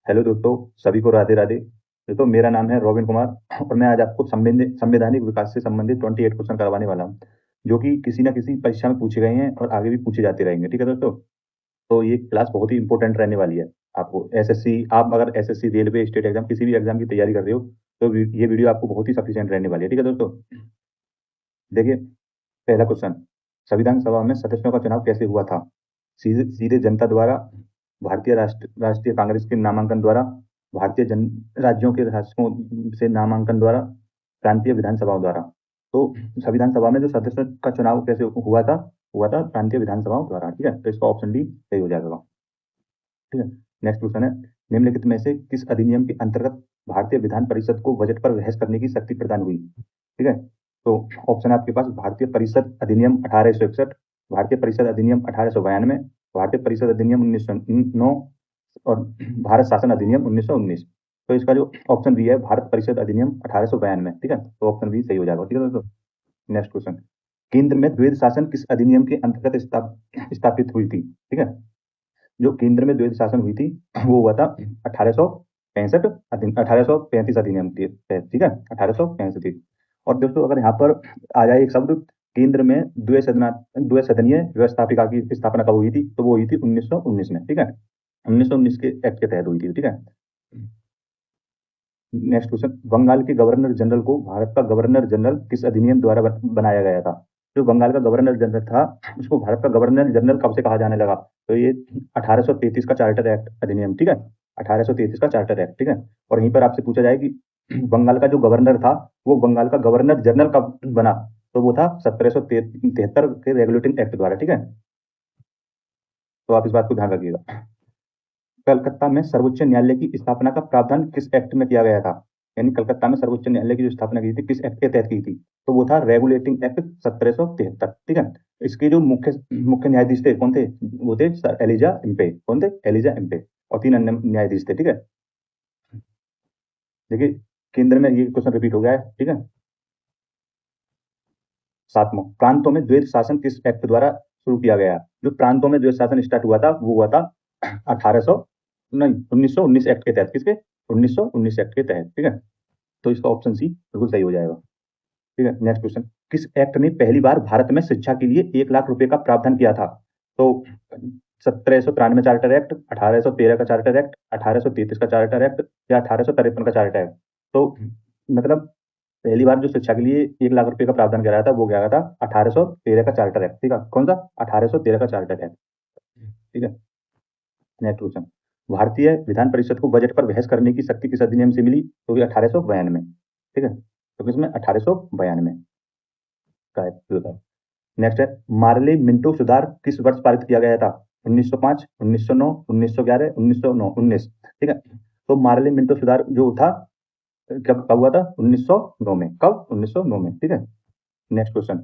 Hello दोस्तों, सभी को राधे राधे। दोस्तों, मेरा नाम है रोबिन कुमार और मैं आज आपको संवैधानिक विकास से संबंधित 28 क्वेश्चन करवाने वाला हूँ, जो कि किसी ना किसी परीक्षा में पूछे गए हैं और आगे भी पूछे जाते रहेंगे। ठीक है दोस्तों, तो ये क्लास बहुत ही इंपॉर्टेंट रहने वाली है। आपको एसएससी, आप अगर एसएससी, रेलवे, स्टेट एग्जाम, किसी भी एग्जाम की तैयारी कर रहे हो तो ये वीडियो आपको बहुत ही सफिशिएंट रहने वाली है। ठीक है दोस्तों, देखिए, पहला क्वेश्चन, संविधान सभा में सदस्यों का चुनाव कैसे हुआ था? सीधे सीधे जनता द्वारा, भारतीय राष्ट्रीय कांग्रेस के नामांकन द्वारा, भारतीय जन राज्यों के शासकों से नामांकन द्वारा, प्रांतीय विधानसभाओं द्वारा। तो संविधान सभा में जो सदस्यों का चुनाव कैसे हुआ था प्रांतीय विधानसभाओं द्वारा। ठीक है, तो इसका ऑप्शन डी सही हो जाएगा। ठीक है, नेक्स्ट क्वेश्चन है, निम्नलिखित में से किस अधिनियम के अंतर्गत भारतीय विधान परिषद को बजट पर बहस करने की शक्ति प्रदान हुई? ठीक है, तो ऑप्शन है आपके पास भारतीय परिषद अधिनियम 1861, भारतीय परिषद अधिनियम 1892, भारतीय परिषद अधिनियम 1909 और भारत शासन अधिनियम 1919। तो इसका जो ऑप्शन बी है, भारत परिषद अधिनियम 1892। ठीक है, तो ऑप्शन बी सही हो जाएगा। ठीक है दोस्तों, नेक्स्ट क्वेश्चन, केंद्र में द्वैध शासन किस अधिनियम के अंतर्गत स्थापित हुई थी? ठीक है, जो केंद्र में द्वैध शासन हुई थी वो हुआ था 1865 1835 अधिनियम के तहत। ठीक है, 1865। और दोस्तों, अगर यहाँ पर आ जाए एक शब्द, केंद्र में द्वैसदनीय व्यवस्थापिका की स्थापना कब हुई थी? तो वो हुई थी 1919 में। ठीक है, 1919 के एक्ट के तहत हुई थी। ठीक है, नेक्स्ट क्वेश्चन, बंगाल के गवर्नर जनरल को भारत का गवर्नर जनरल किस अधिनियम द्वारा बनाया गया था? जो बंगाल का गवर्नर जनरल था, उसको भारत का गवर्नर जनरल कब से कहा जाने लगा? तो ये 1833 का चार्टर एक्ट अधिनियम। ठीक है, 1833 का चार्टर एक्ट। ठीक है, और यहीं पर आपसे पूछा जाए कि बंगाल का जो गवर्नर था, वो बंगाल का गवर्नर जनरल कब बना? तो वो था 1773 के रेगुलेटिंग एक्ट द्वारा। ठीक है, तो आप इस बात को ध्यान रखिएगा। कलकत्ता में सर्वोच्च न्यायालय की स्थापना का प्रावधान किस एक्ट में किया गया था? यानी कलकत्ता में सर्वोच्च न्यायालय की जो स्थापना की थी, किस एक्ट के तहत की थी? तो वो था रेगुलेटिंग एक्ट 1773। ठीक है, इसके जो मुख्य मुख्य न्यायाधीश थे, कौन थे? वो थे सर एलिजा इम्पे। कौन थे? Elijah Impey. और 3 अन्य न्यायाधीश थे। ठीक है, देखिए, केंद्र में ये क्वेश्चन रिपीट हो गया है। ठीक है, 7वां, प्रांतों में द्वैध शासन किस एक्ट द्वारा शुरू किया गया? जो प्रांतों में द्वैध शासन स्टार्ट हुआ था, वो हुआ था 1800 नहीं 1919 एक्ट के तहत। किसके? 1919 एक्ट के तहत। ठीक है, तो इसका ऑप्शन सी बिल्कुल सही हो जाएगा। ठीक है, नेक्स्ट क्वेश्चन, किस एक्ट ने पहली बार भारत में शिक्षा के लिए 1 लाख रुपए का प्रावधान किया था? तो 1793 चार्टर एक्ट, 1813 का चार्टर एक्ट, 1833 का चार्टर एक्ट या 1853 का चार्टर एक्ट? तो मतलब पहली बार जो शिक्षा के लिए 1 लाख रुपए का प्रावधान किया था, वो क्या था? 1813 का चार्टर एक्ट। ठीक है, कौन सा? 1813 का चार्टर एक्ट। ठीक है, नेक्स्ट क्वेश्चन, भारतीय विधान परिषद को बजट पर बहस करने की शक्ति किस अधिनियम से मिली? तो ये 1892। ठीक है, तो किसमें? 1892 का है। नेक्स्ट है, मार्ले मिंटो सुधार किस वर्ष पारित किया गया था? 1905, 1909, 1911, 1909, 19। ठीक है, तो मार्ले मिंटो सुधार जो था, कब कब हुआ था? 1909 में। कब? 1909 में। ठीक है, नेक्स्ट क्वेश्चन,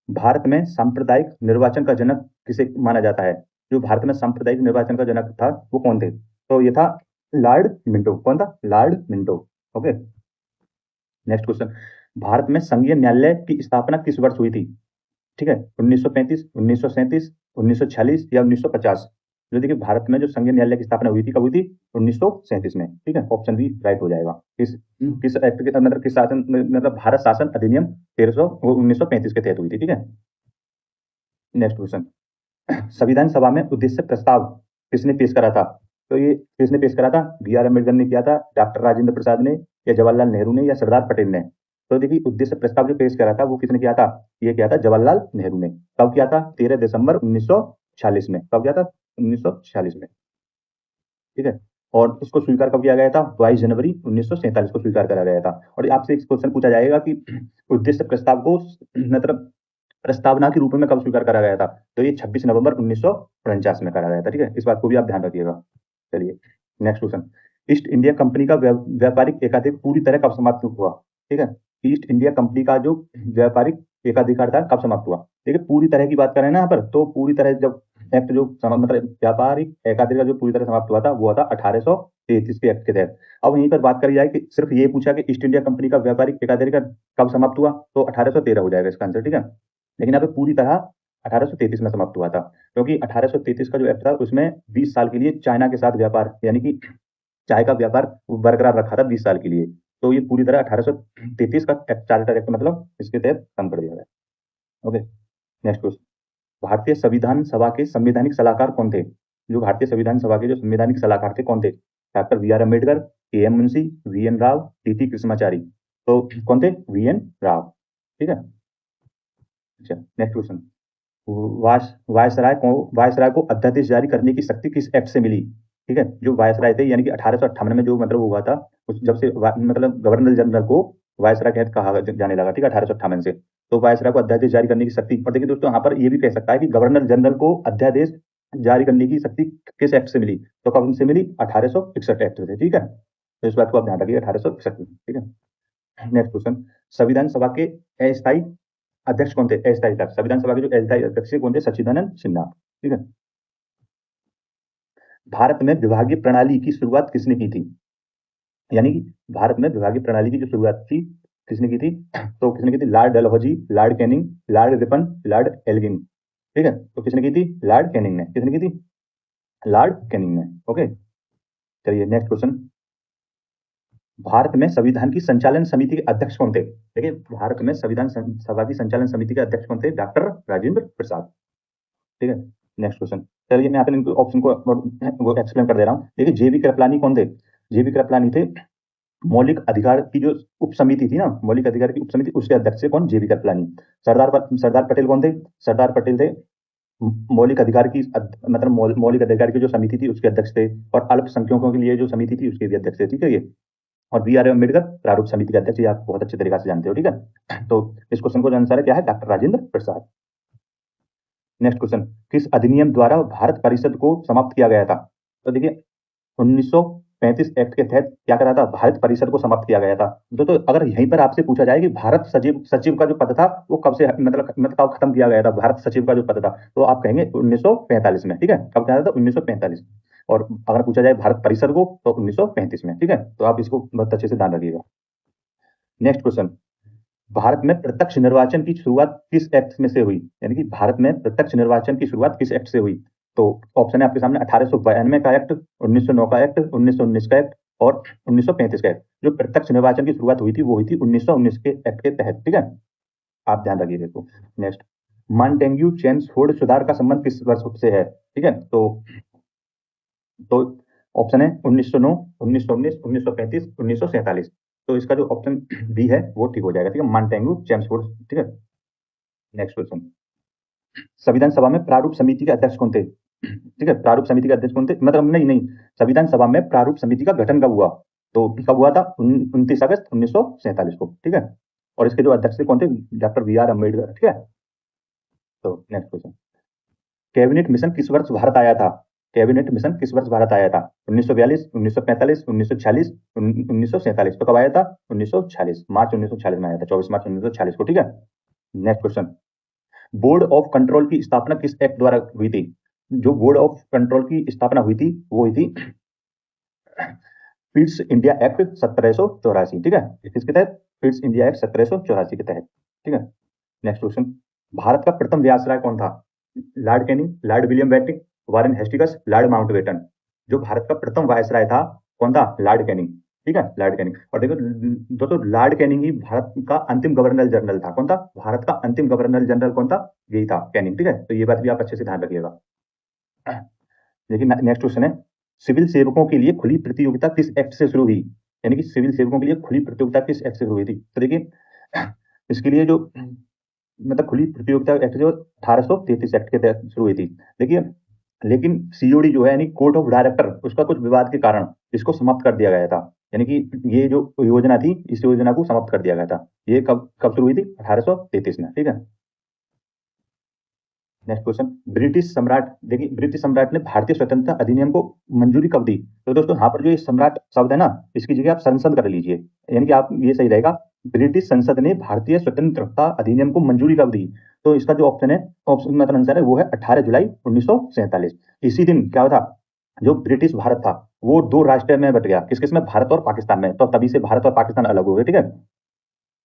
भारत में सांप्रदायिक निर्वाचन का जनक किसे माना जाता है? जो भारत में सांप्रदायिक निर्वाचन का जनक था, वो कौन थे? तो ये था लॉर्ड मिंटो। कौन था? Lord Minto. Okay, next question, Bharat में संघीय न्यायालय की स्थापना किस वर्ष हुई थी? ठीक है, 1935, 1937, 1946 या 1950? जो देखिए, भारत में जो संघीय न्यायालय की स्थापना हुई थी, कब हुई थी? 1937 में। ठीक है, ऑप्शन बी राइट हो जाएगा। किस एक्ट के, मतलब किस शासन, मतलब भारत शासन अधिनियम 1935 के तहत हुई थी। ठीक है, नेक्स्ट क्वेश्चन, संविधान सभा में उद्देश्य प्रस्ताव किसने पेश करा था? तो ये किसने पेश करा था? बी आर अम्बेडकर ने किया था, डॉक्टर राजेंद्र प्रसाद ने, या जवाहरलाल नेहरू ने, या सरदार पटेल ने? तो देखिए, उद्देश्य प्रस्ताव जो पेश करा था, वो किसने किया था? ये किया था जवाहरलाल नेहरू ने। कब किया था? 13 दिसंबर 1946 में। कब किया था? 1946 में। ठीक है, और इसको स्वीकार कब किया गया था? 22 जनवरी 1947 को स्वीकार करा गया था। और आपसे एक क्वेश्चन पूछा जाएगा कि उद्देश्य प्रस्ताव को मतलब प्रस्तावना के रूप में कब स्वीकार करा गया था? तो ये 26 नवंबर 1949 में करा गया था। ठीक है, इस बात को भी आप ध्यान रखिएगा। चलिए, next question, east India company का व्यापारिक एकाधिकार पूरी तरह कब समाप्त हुआ? ठीक है, ईस्ट इंडिया कंपनी का जो व्यापारिक एकाधिकार था, कब समाप्त हुआ? देखिए, पूरी तरह की बात करें ना यहाँ पर, तो पूरी तरह जब एक्ट जो मतलब व्यापारिक एकाधिकार जो पूरी तरह समाप्त हुआ था, वो था 1833 के एक्ट के तहत। अब यहीं पर बात करी जाए कि सिर्फ ये पूछा कि ईस्ट इंडिया कंपनी का व्यापारिक एकाधिकार कब समाप्त हुआ, तो 1813 हो जाएगा इसका आंसर। ठीक है, लेकिन यहाँ पे पूरी तरह 1833 में समाप्त हुआ था, क्योंकि 1833 का जो एक्ट था, उसमें 20 साल के लिए चाइना के साथ व्यापार, यानी कि चाय का व्यापार बरकरार रखा था 20 साल के लिए। तो ये पूरी तरह 1833 का चार्टर एक्ट मतलब इसके तहत कम कर दिया गया। Okay, next question. भारतीय संविधान सभा के संवैधानिक सलाहकार कौन थे? जो भारतीय संविधान सभा के जो संवैधानिक सलाहकार थे कौन थे? Doctor B R Ambedkar, K M Munshi, V N Rao, T T Krishnamachari. तो कौन थे? V N Rao. ठीक है। अच्छा, नेक्स्ट क्वेश्चन। वायसराय को अध्यादेश जारी करने की शक्ति किस एक्ट से मिली? ठीक है, जो वायसराय थे यानी कि 1858 में जो मतलब हुआ था, उस जब से मतलब गवर्नर जनरल को वायसराय के तहत कहा जाने लगा। ठीक है, 1858 से। तो वायसराय को अध्यादेश जारी करने की शक्ति, और देखिए दोस्तों यहाँ पर ये भी कह सकता है कि गवर्नर जनरल को अध्यादेश जारी करने की शक्ति किस एक्ट से मिली? तो कब से मिली? 1861 एक्ट से। ठीक है, तो इस बात को आप ध्यान रखिए, 1861 में। ठीक है। Next question. संविधान सभा के अस्थायी अध्यक्ष कौन थे? अस्थायी अध्यक्ष, संविधान सभा के जो अस्थायी अध्यक्ष कौन थे? सच्चिदानंद सिन्हा। ठीक है। भारत में विभागीय प्रणाली की शुरुआत किसने की थी? यानी कि भारत में विभागीय प्रणाली की जो शुरुआत थी किसने की थी? तो किसने की थी? Lord Dalhousie, Lord Canning, Lord Ripon, Lord Elgin. ठीक है, तो किसने की थी? लॉर्ड कैनिंग ने। किसने की थी? लॉर्ड कैनिंग ने। ओके, चलिए नेक्स्ट क्वेश्चन। भारत में संविधान की संचालन समिति के अध्यक्ष कौन थे? देखिए, भारत में संविधान सभा की संचालन समिति के अध्यक्ष कौन थे? डॉक्टर राजेंद्र प्रसाद। ठीक है, नेक्स्ट क्वेश्चन। चलिए मैं अपने ऑप्शन को वो एक्सप्लेन कर दे रहा हूँ। देखिए, जेबी कृपलानी कौन थे? जेबी कृपलानी थे मौलिक अधिकार की जो उप समिति थी ना, मौलिक अधिकार की उप समिति, उसके अध्यक्ष थे कौन? जेबी कृपलानी। सरदार पटेल कौन थे? सरदार पटेल थे मौलिक अधिकार की मतलब मौलिक अधिकार की जो समिति थी उसके अध्यक्ष थे, और अल्पसंख्यकों के लिए जो समिति थी उसके भी अध्यक्ष थे। ठीक है, ये और बी आर अम्बेडकर प्रारूप समिति के अध्यक्ष, ये आप बहुत अच्छे तरीके से जानते हो। ठीक है, तो इस क्वेश्चन को जो आंसर है क्या है? Doctor Rajendra Prasad. Next question. किस अधिनियम द्वारा भारत परिषद को समाप्त किया गया था? तो देखिए, 1935 एक्ट के तहत क्या करा था? भारत परिषद को समाप्त किया गया था। तो अगर यहीं पर आपसे पूछा जाए कि भारत सचिव सचिव का जो पद था वो कब से मतलब कब खत्म किया गया था, भारत सचिव का जो पद था, तो आप कहेंगे 1945 में। ठीक है, कब किया था? 1945। और अगर पूछा जाए भारत परिषद को तो 1935 में। ठीक है, तो आप इसको बहुत अच्छे से ध्यान रखिएगा। Next question. भारत में प्रत्यक्ष निर्वाचन की शुरुआत किस एक्ट में से हुई? यानी कि भारत में प्रत्यक्ष निर्वाचन की शुरुआत किस एक्ट से हुई? तो ऑप्शन है आपके सामने 1892 का एक्ट, 1909 का एक्ट, 1919 का एक्ट और 1935 का एक्ट। जो प्रत्यक्ष निर्वाचन की शुरुआत हुई थी वो हुई थी 1919 के एक्ट के तहत। ठीक है, आप ध्यान रखिए इसको। नेक्स्ट। मॉन्टेग्यू चेम्सफोर्ड सुधार का संबंध किस वर्ष से है? ठीक है, तो ऑप्शन है 1909, 1919, 1935, 1947। तो इसका जो ऑप्शन बी है वो ठीक हो जाएगा। ठीक है, मॉन्टेग्यू चेम्सफोर्ड। ठीक है, नेक्स्ट क्वेश्चन। संविधान सभा में प्रारूप समिति के अध्यक्ष कौन थे? ठीक है, प्रारूप समिति के अध्यक्ष कौन थे? मतलब नहीं नहीं, संविधान सभा में प्रारूप समिति का गठन कब हुआ? तो कब हुआ था? 29 अगस्त 1947 को। ठीक है, और इसके जो अध्यक्ष थे कौन थे? Doctor B R Ambedkar. ठीक है, तो नेक्स्ट क्वेश्चन। कैबिनेट मिशन किस वर्ष भारत आया था? कैबिनेट मिशन किस वर्ष भारत आया था? 1942, 1945, 1946, 1947। तो कब आया था? 1946, मार्च 1946 में आया था, 24 मार्च 1946 को। ठीक है, next question. Board of control की स्थापना किस एक्ट द्वारा हुई थी? जो बोर्ड ऑफ कंट्रोल की स्थापना हुई थी वो हुई थी फीड्स इंडिया एक्ट 1784। ठीक है, किसके तहत? फीड्स इंडिया एक्ट 1784 के तहत। ठीक है, नेक्स्ट क्वेश्चन। भारत का प्रथम वायसराय कौन था? Lord Canning, Lord William Bentinck, Warren Hastings, Lord Mountbatten. जो भारत का प्रथम वायसराय था कौन था? Lord Canning. ठीक है, लॉर्ड कैनिंग। और देखो दोस्तों, लॉर्ड कैनिंग ही भारत का अंतिम गवर्नर जनरल था। कौन था? भारत का अंतिम गवर्नर जनरल कौन था? यही था, कैनिंग। ठीक है, तो ये बात भी आप अच्छे से ध्यान रखिएगा। देखिए नेक्स्ट क्वेश्चन है। सिविल सेवकों के लिए खुली प्रतियोगिता किस एक्ट से शुरू हुई? यानी कि सिविल सेवकों के लिए खुली प्रतियोगिता किस एक्ट से शुरू हुई थी? तो देखिए, इसके लिए जो मतलब खुली प्रतियोगिता एक्ट जो 1833 एक्ट के तहत शुरू हुई थी। देखिए, लेकिन सीओडी जो है यानी कोर्ट ऑफ डायरेक्टर, उसका कुछ विवाद के कारण इसको समाप्त कर दिया गया था। यानी कि ये जो योजना थी इस योजना को समाप्त कर दिया गया था। ये कब कब शुरू हुई थी? 1833 में। ठीक है, नेक्स्ट क्वेश्चन। ब्रिटिश सम्राट, देखिए ब्रिटिश सम्राट ने भारतीय स्वतंत्रता अधिनियम को मंजूरी कब दी? तो दोस्तों यहाँ पर जो ये सम्राट शब्द है ना, इसकी जगह आप संसद कर लीजिए, यानी कि आप ये सही रहेगा। ब्रिटिश संसद ने भारतीय स्वतंत्रता अधिनियम को मंजूरी कब दी? तो इसका जो ऑप्शन है, ऑप्शन मतलब आंसर है वो है 18 जुलाई 1947। इसी दिन क्या था? जो ब्रिटिश भारत था वो दो राष्ट्र में बट गया। किस किस में? भारत और पाकिस्तान में। तो तभी से भारत और पाकिस्तान अलग हो गए। ठीक है,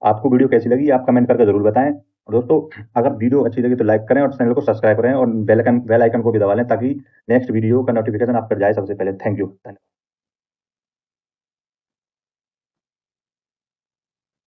आपको वीडियो कैसी लगी आप कमेंट करके जरूर बताएं। और दोस्तों, अगर वीडियो अच्छी लगी तो लाइक करें और चैनल को सब्सक्राइब करें और बेल आइकन को भी दबा लें ताकि नेक्स्ट वीडियो का नोटिफिकेशन आप पर जाए सबसे पहले। Thank you.